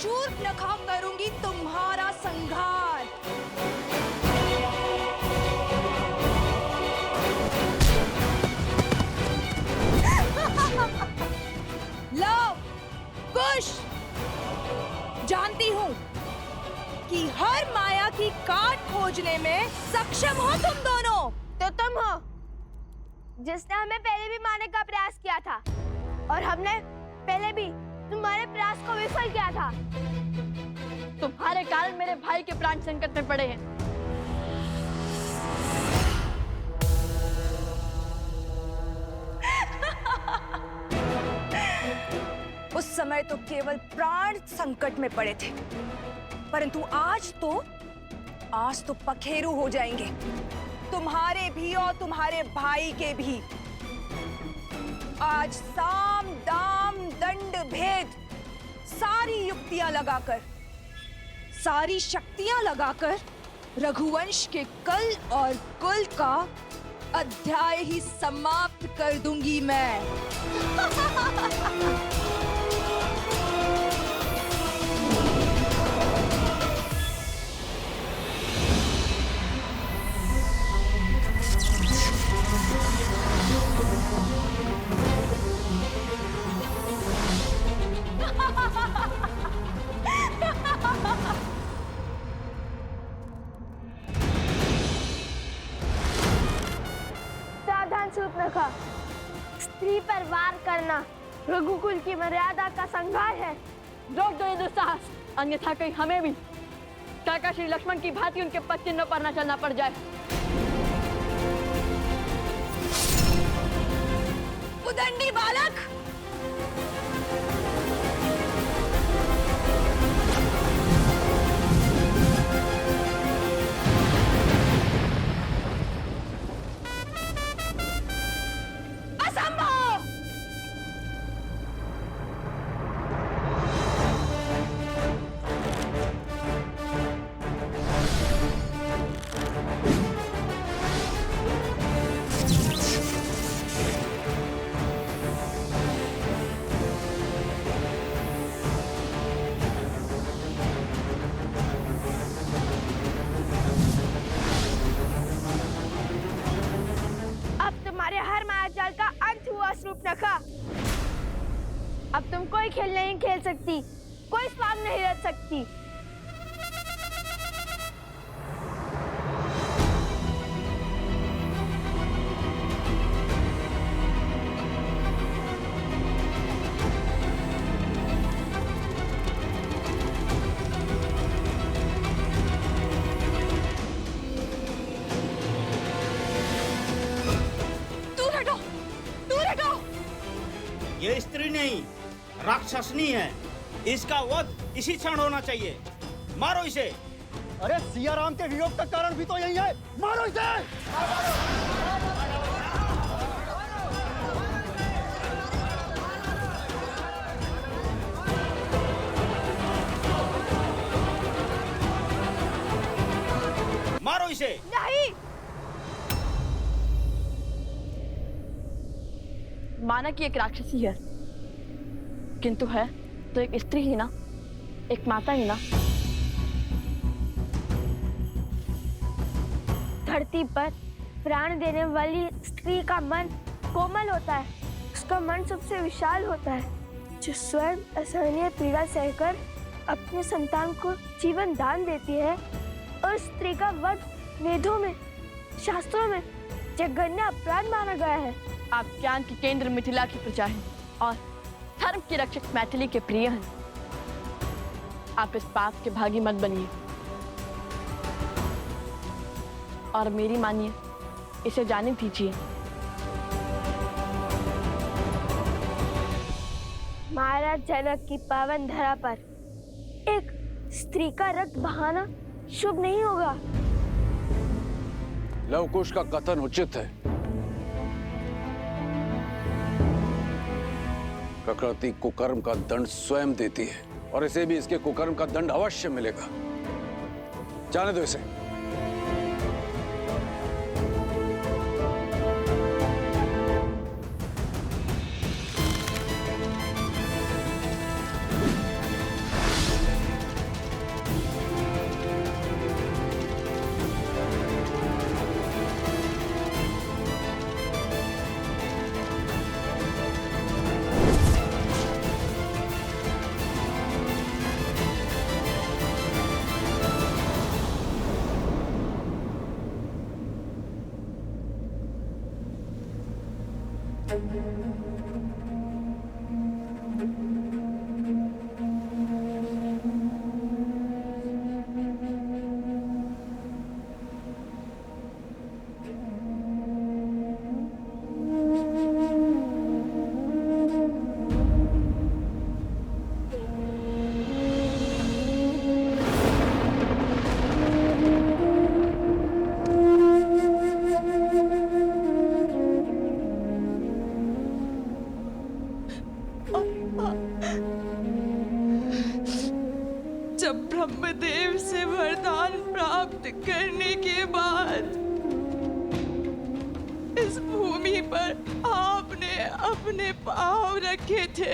शूर्पणखा करूंगी तुम्हारा संहार। लो कुश, जानती हूं कि हर माया की काट खोजने में सक्षम हो तुम दोनों। तो तुम हो जिसने हमें पहले भी मारने का प्रयास किया था, और हमने पहले भी तुम्हारे प्रयास को विफल किया था। तुम्हारे कारण मेरे भाई के प्राण संकट में पड़े हैं। उस समय तो केवल प्राण संकट में पड़े थे, परंतु आज तो पखेरु हो जाएंगे, तुम्हारे भी और तुम्हारे भाई के भी। आज साम दाम दंड भेद सारी युक्तियां लगाकर, सारी शक्तियां लगाकर रघुवंश के कल और कुल का अध्याय ही समाप्त कर दूंगी मैं। सावधान शूर्पणखा, स्त्री पर वार करना रघुकुल की मर्यादा का संहार है। रोक दो ये दुस्साहस, अन्यथा कहीं हमें भी काका श्री लक्ष्मण की भांति उनके पद चिन्हों पर न चलना पड़ जाए। उदंडी बालक, असंभव। हर मायाजाल का अंत हुआ शूर्पणखा। अब तुम कोई खेल नहीं खेल सकती, कोई स्वांग नहीं रच सकती। ये स्त्री नहीं, राक्षसनी है। इसका वध इसी क्षण होना चाहिए। मारो इसे। अरे सिया राम के वियोग का कारण भी तो यही है। मारो इसे। मारो इसे। नहीं। माना कि एक राक्षसी है, किंतु है तो एक स्त्री ही ना, एक माता ही ना। धरती पर प्राण देने वाली स्त्री का मन कोमल होता है, उसका मन सबसे विशाल होता है, जो स्वयं असहनीय पीड़ा सहकर अपने संतान को जीवन दान देती है। और स्त्री का वध वेदों में, शास्त्रों में जघन्य अपराध माना गया है। आप ज्ञान के केंद्र मिथिला की प्रजा हैं और धर्म की रक्षक मैथिली के प्रिय हैं। आप इस पाप के भागी मत बनिए और मेरी मानिए, इसे जाने दीजिए। महाराज जनक की पावन धरा पर एक स्त्री का रक्त बहाना शुभ नहीं होगा। लवकुश का कथन उचित है। प्रकृति कुकर्म का दंड स्वयं देती है और इसे भी इसके कुकर्म का दंड अवश्य मिलेगा। जाने दो इसे। जब ब्रह्मदेव से वरदान प्राप्त करने के बाद इस भूमि पर आपने अपने पांव रखे थे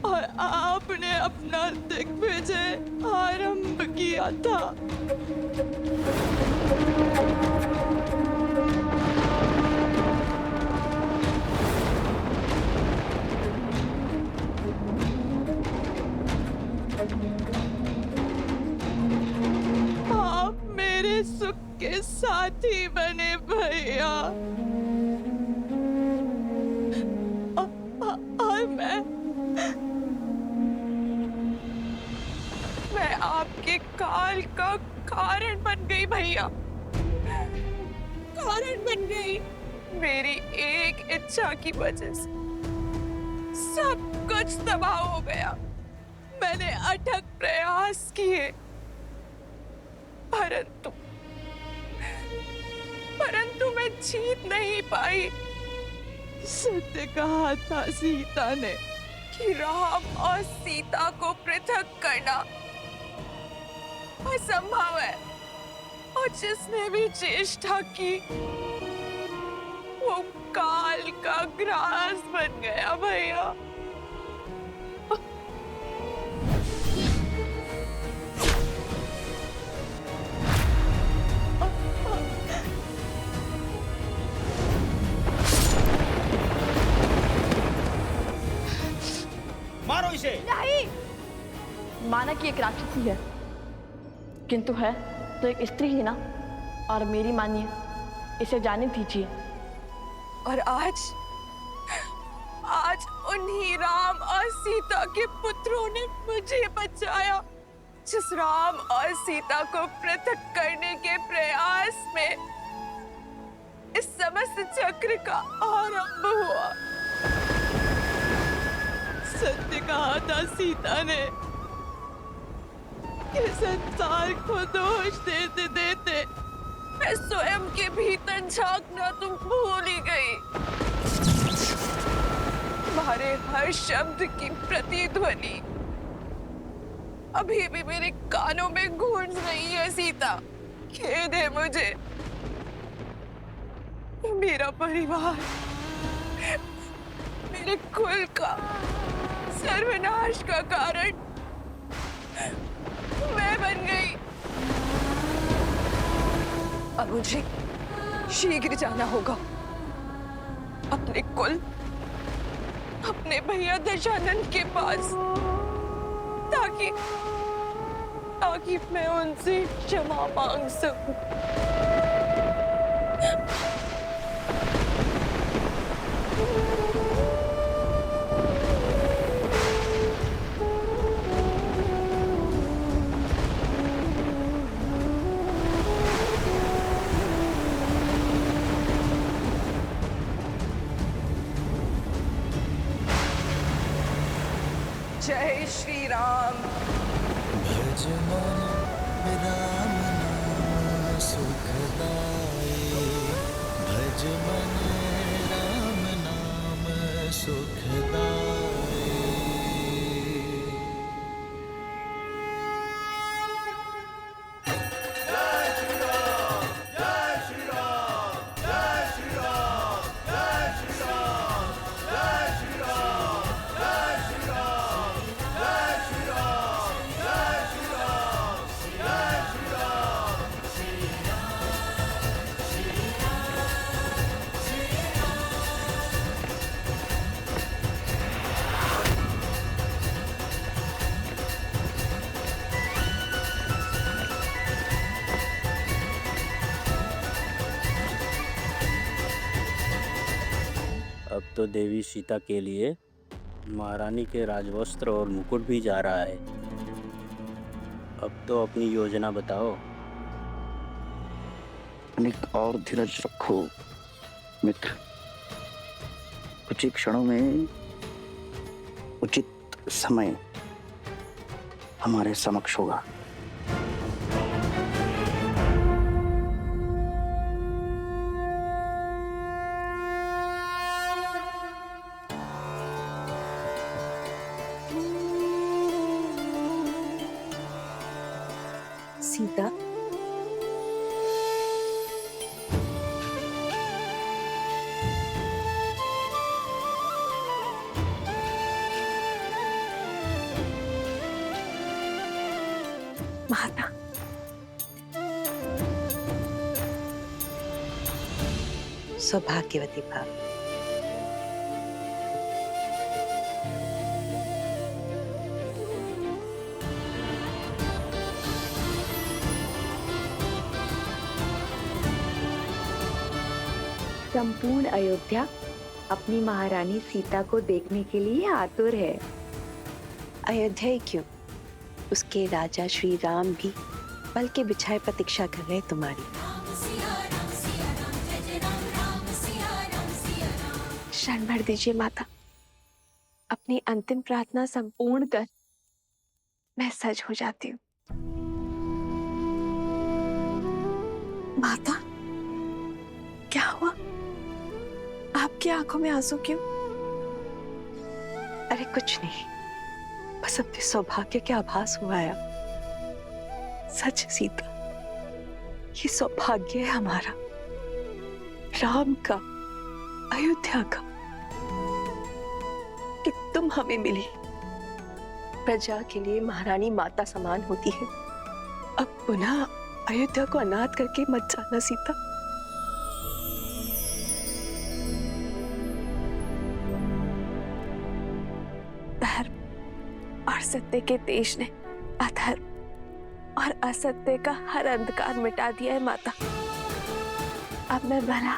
और आपने अपना दिग्विजय आरंभ किया था। आप मेरे सुख के साथी बने भैया। और मैं आपके काल का कारण बन गई भैया, कारण बन गई। मेरी एक इच्छा की वजह से सब कुछ तबाह हो गया। मैंने अथक प्रयास किए, परंतु मैं जीत नहीं पाई। सत्य कहा था सीता ने कि राम और सीता को पृथक करना असंभव है, और जिसने भी चेष्टा की वो काल का ग्रास बन गया भैया। मारो इसे। नहीं, माना कि एक राक्षसी है, किंतु है तो एक स्त्री ही ना। और मेरी मानिए, इसे जाने दीजिए। और आज उन्हीं राम और सीता के पुत्रों ने मुझे बचाया। जिस राम और सीता को पृथक करने के प्रयास में इस समस्त चक्र का आरंभ हुआ। सत्य कहा था सीता ने कि संसार को दोष देते देते मैं स्वयं के भीतर झांकना तुम भूल ही गई। तुम्हारे हर शब्द की प्रतिध्वनि अभी भी मेरे कानों में गूंज रही है सीता। खेद है मुझे। मेरा परिवार, मेरे कुल का सर्वनाश का कारण मैं बन गई। अब मुझे शीघ्र जाना होगा अपने कुल, अपने भैया दशानंद के पास, ताकि मैं उनसे क्षमा मांग सकूं। जय श्री राम। भज मन राम नाम सुखदाई, भज मन राम नाम सुखदाई। तो देवी सीता के लिए महारानी के राजवस्त्र और मुकुट भी जा रहा है। अब तो अपनी योजना बताओ। अनेक और धीरज रखो मित्र, कुछ ही क्षणों में उचित समय हमारे समक्ष होगा। सीता, माता, सौभाग्यवती भाव। संपूर्ण अयोध्या अपनी महारानी सीता को देखने के लिए आतुर है। अयोध्या ही क्यों, उसके राजा श्री राम भी पल के बिछाए प्रतीक्षा कर रहे तुम्हारी। क्षण भर दीजिए माता, अपनी अंतिम प्रार्थना संपूर्ण कर मैं सज हो जाती हूँ। माता, क्या हुआ? आपकी आंखों में आंसू क्यों? अरे कुछ नहीं, बस अपने सौभाग्य के आभास हुआ है। सच सीता, ये सौभाग्य है हमारा, राम का, अयोध्या का, कि तुम हमें मिली। प्रजा के लिए महारानी माता समान होती है। अब पुनः अयोध्या को अनाथ करके मत जाना सीता। धर्म और सत्य के तेज ने अधर्म और असत्य का हर अंधकार मिटा दिया है माता। अब मैं भला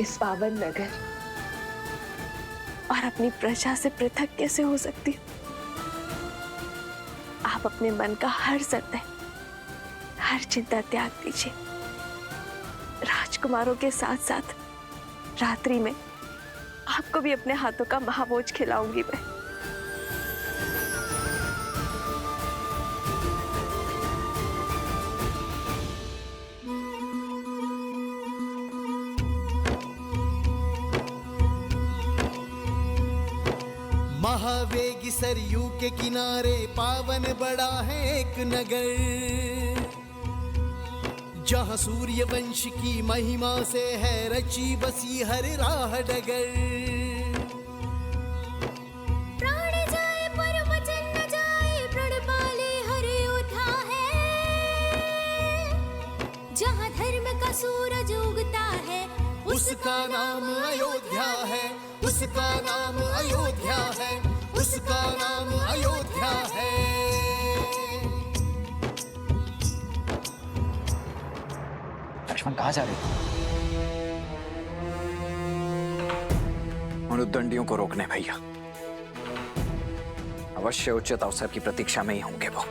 इस पावन नगर और अपनी प्रजा से पृथक कैसे हो सकती हूँ? आप अपने मन का हर सत्य, हर चिंता त्याग दीजिए। राजकुमारों के साथ साथ रात्रि में आपको भी अपने हाथों का महाभोज खिलाऊंगी मैं। महावेगी सरयू के किनारे पावन बड़ा है एक नगर, जहाँ सूर्य वंश की महिमा से है रची बसी हर राह डगर। प्राण जाए पर वचन न जाए, प्रण पाले हर योद्धा है। जहाँ धर्म का सूरज उगता है, उसका नाम अयोध्या है, उसका नाम अयोध्या है, उसका नाम अयोध्या है। लक्ष्मण कहाँ जा रहे? उन उद्दंडियों को रोकने भैया। अवश्य उचित अवसर की प्रतीक्षा में ही होंगे वो।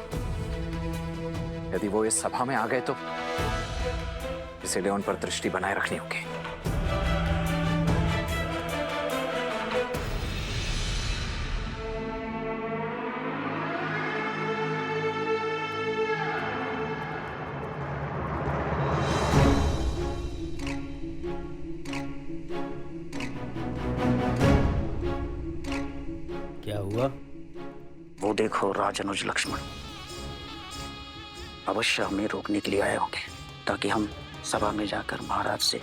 यदि वो इस सभा में आ गए तो इसीलिए उन पर दृष्टि बनाए रखनी होगी। क्या हुआ? वो देखो राजनुज लक्ष्मण अवश्य हमें रोकने के लिए आए होंगे, ताकि हम सभा में जाकर महाराज से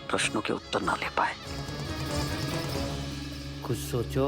प्रश्नों के उत्तर ना ले पाए। कुछ सोचो।